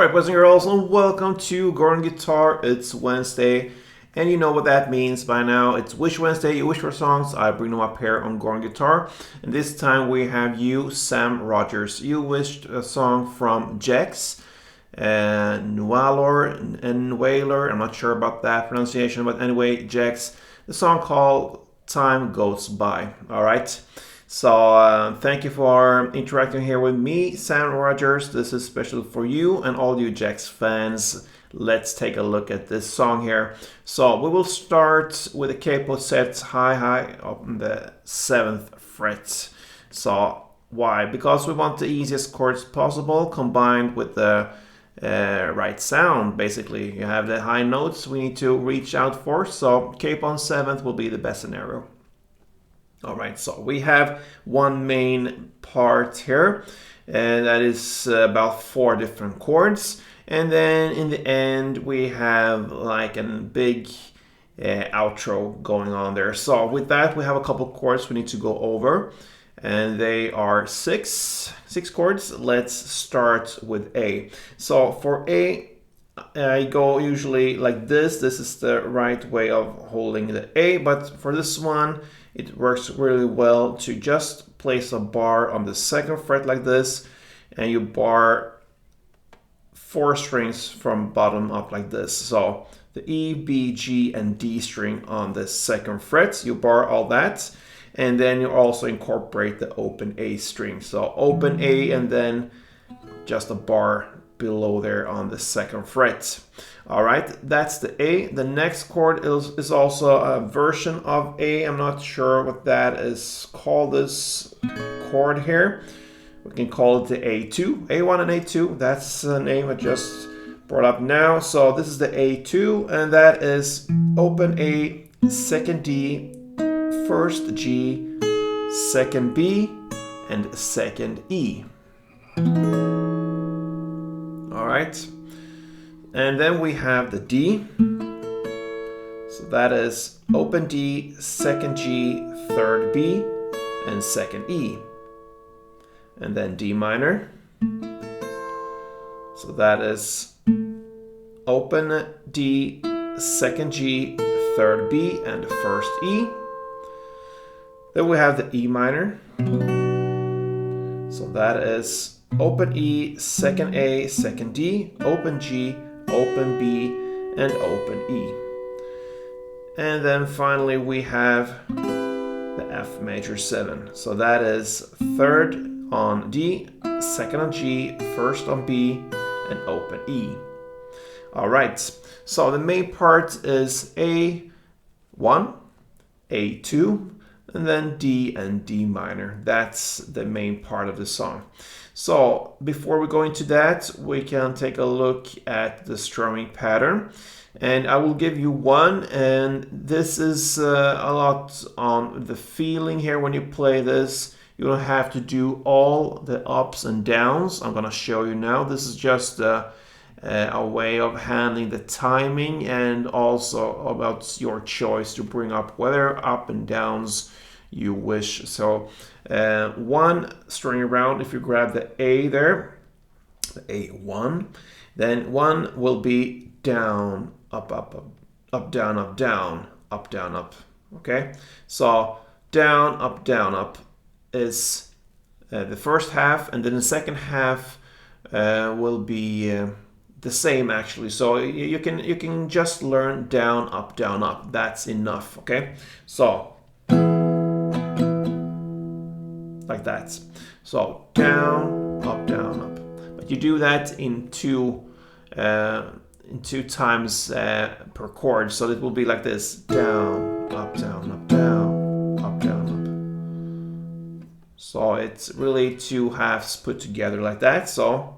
Alright, boys and girls, and welcome to Gordon Guitar. It's Wednesday, and you know what that means by now. It's Wish Wednesday. You wish for songs, I bring them up here on Gordon Guitar. And this time we have you, Sam Rogers. You wished a song from JEX NWALOR. I'm not sure about that pronunciation, but anyway, JEX. The song called Time Goes By. Alright. So thank you for interacting here with me, Sam Rogers. This is special for you and all you JEX fans. Let's take a look at this song here. So we will start with a capo set high up on the 7th fret. So why? Because we want the easiest chords possible combined with the right sound. Basically, you have the high notes we need to reach out for. So capo on 7th will be the best scenario. Alright, so we have one main part here, and that is about 4 different chords. And then in the end, we have like a big outro going on there. So with that, we have a couple chords we need to go over, and they are six chords. Let's start with A. So for A, I go usually like this. This is the right way of holding the A, but for this one, it works really well to just place a bar on the 2nd fret like this, and you bar 4 strings from bottom up like this. So the E, B, G, and D string on the 2nd fret, you bar all that, and then you also incorporate the open A string. So open A and then just a bar below there on the 2nd fret. All right, that's the A. The next chord is also a version of A. I'm not sure what that is called, this chord here. We can call it the A2, A1 and A2. That's the name I just brought up now. So this is the A2, and that is open A, 2nd D, 1st G, 2nd B, and 2nd E. All right. And then we have the D. So that is open D, 2nd G, 3rd B, and 2nd E. And then D minor. So that is open D, 2nd G, 3rd B, and 1st E. Then we have the E minor. So that is open E, 2nd A, 2nd D, open G, open B, and open E. And then finally we have the F major 7. So that is 3rd on D, 2nd on G, 1st on B, and open E. Alright, so the main part is A1, A2, and then D and D minor. That's the main part of the song. So before we go into that, we can take a look at the strumming pattern, and I will give you one, and this is a lot on the feeling here when you play this. You don't have to do all the ups and downs. I'm gonna show you now. This is just a way of handling the timing, and also about your choice to bring up whether up and downs you wish. So one string around, if you grab the A there, the A1, then 1 will be down, up, up, up, up, down, up, down, up, down, up. Okay, so down, up is the first half, and then the second half will be the same actually. So you can just learn down, up. That's enough. Okay, so like that. So down, up. But you do that in two times per chord. So it will be like this: down, up, down, up, down, up, down, up. So it's really 2 halves put together like that. So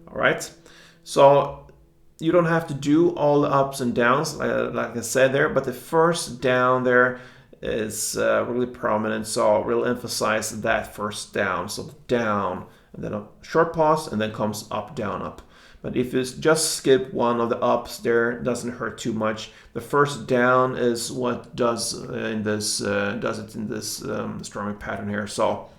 all right. So you don't have to do all the ups and downs, like I said there, but the first down there is really prominent, so we'll emphasize that first down. So down, and then a short pause, and then comes up, down, up. But if you just skip one of the ups there, it doesn't hurt too much. The first down is what does it in this strumming pattern here. So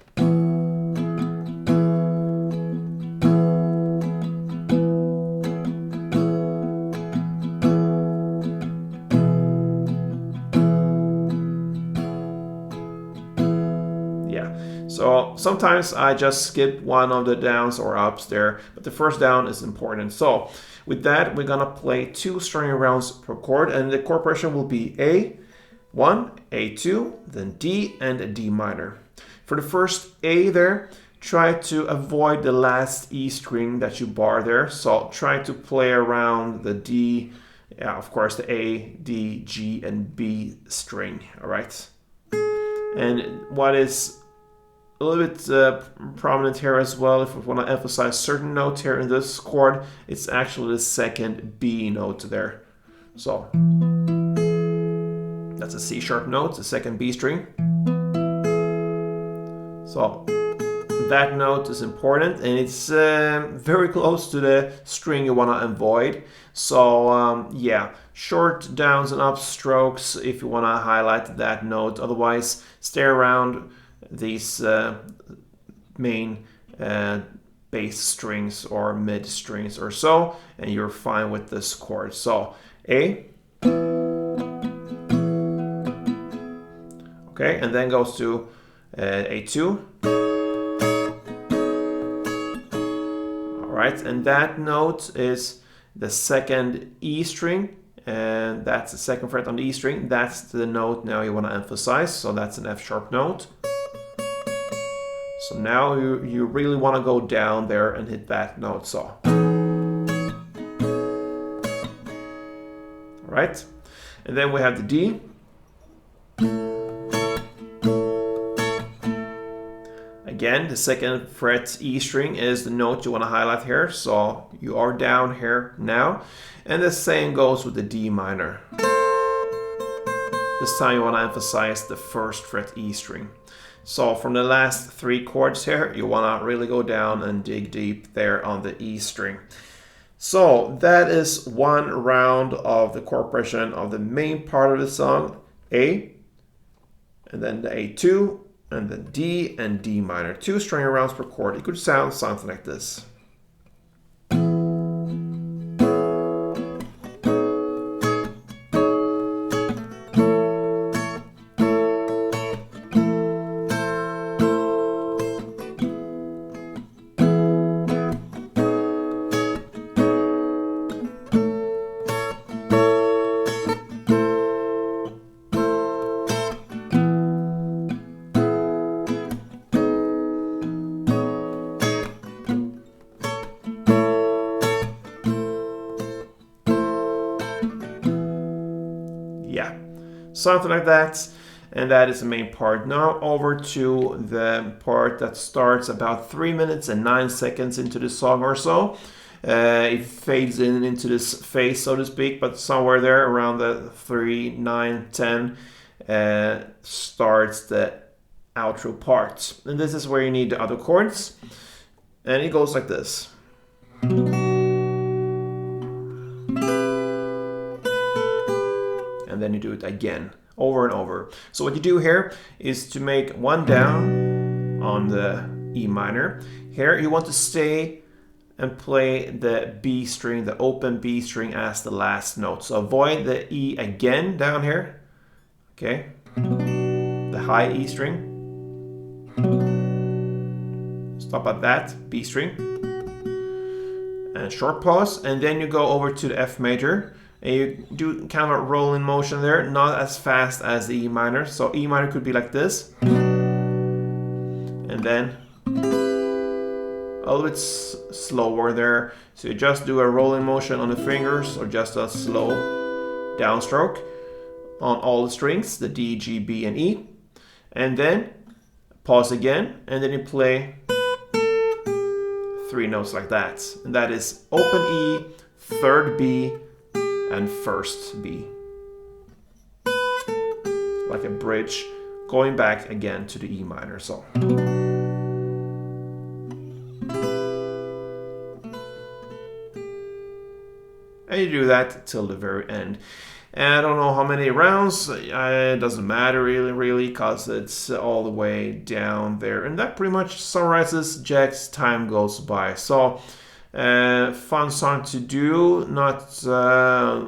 So sometimes I just skip one of the downs or ups there, but the first down is important. So with that, we're gonna play 2 string rounds per chord, and the chord progression will be A1, A2, then D, and a D minor. For the first A there, try to avoid the last E string that you bar there. So try to play around the D, yeah, of course the A, D, G, and B string, all right? And what is a little bit prominent here as well, if we want to emphasize certain notes here in this chord, it's actually the second B note there. So that's a C sharp note, the second B string. So that note is important, and it's very close to the string you want to avoid. So yeah, short downs and up strokes if you want to highlight that note. Otherwise, stay around these main bass strings or mid strings or so, and you're fine with this chord. So A, okay, and then goes to A2. All right, and that note is the second E string, and that's the second fret on the E string. That's the note now you want to emphasize, so that's an F sharp note. So now you really want to go down there and hit that note. So, all right, and then we have the D. Again, the second fret E string is the note you want to highlight here. So you are down here now, and the same goes with the D minor. This time you want to emphasize the first fret E string. So from the last 3 chords here, you want to really go down and dig deep there on the E string. So that is one round of the chord progression of the main part of the song, A, and then the A2, and then D and D minor. 2 string rounds per chord. It could sound something like this. Yeah, something like that, and that is the main part. Now over to the part that starts about 3 minutes and 9 seconds into the song or so. It fades into this phase, so to speak, but somewhere there around the 3, 9, 10 starts the outro part. And this is where you need the other chords, and it goes like this. And then you do it again, over and over. So what you do here is to make one down on the E minor. Here you want to stay and play the B string, the open B string as the last note. So avoid the E again down here, okay? The high E string. Stop at that, B string. And short pause, and then you go over to the F major. And you do kind of a rolling motion there, not as fast as the E minor. So E minor could be like this. And then a little bit slower there. So you just do a rolling motion on the fingers, or just a slow downstroke on all the strings, the D, G, B, and E. And then pause again, and then you play 3 notes like that. And that is open E, third B, and first B. Like a bridge going back again to the E minor. So. And you do that till the very end. And I don't know how many rounds, it doesn't matter really, because it's all the way down there. And that pretty much summarizes JEX Time Goes By. So, fun song to do, not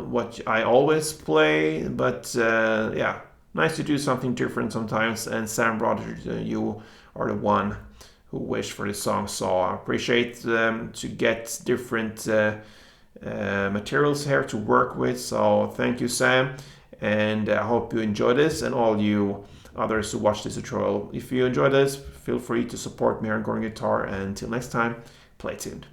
what I always play, but yeah, nice to do something different sometimes. And Sam Rogers, you are the one who wished for this song, so I appreciate to get different materials here to work with. So thank you, Sam, and I hope you enjoy this, and all you others who watch this tutorial. If you enjoy this, feel free to support me here on Gordon Guitar, and until next time, play tuned.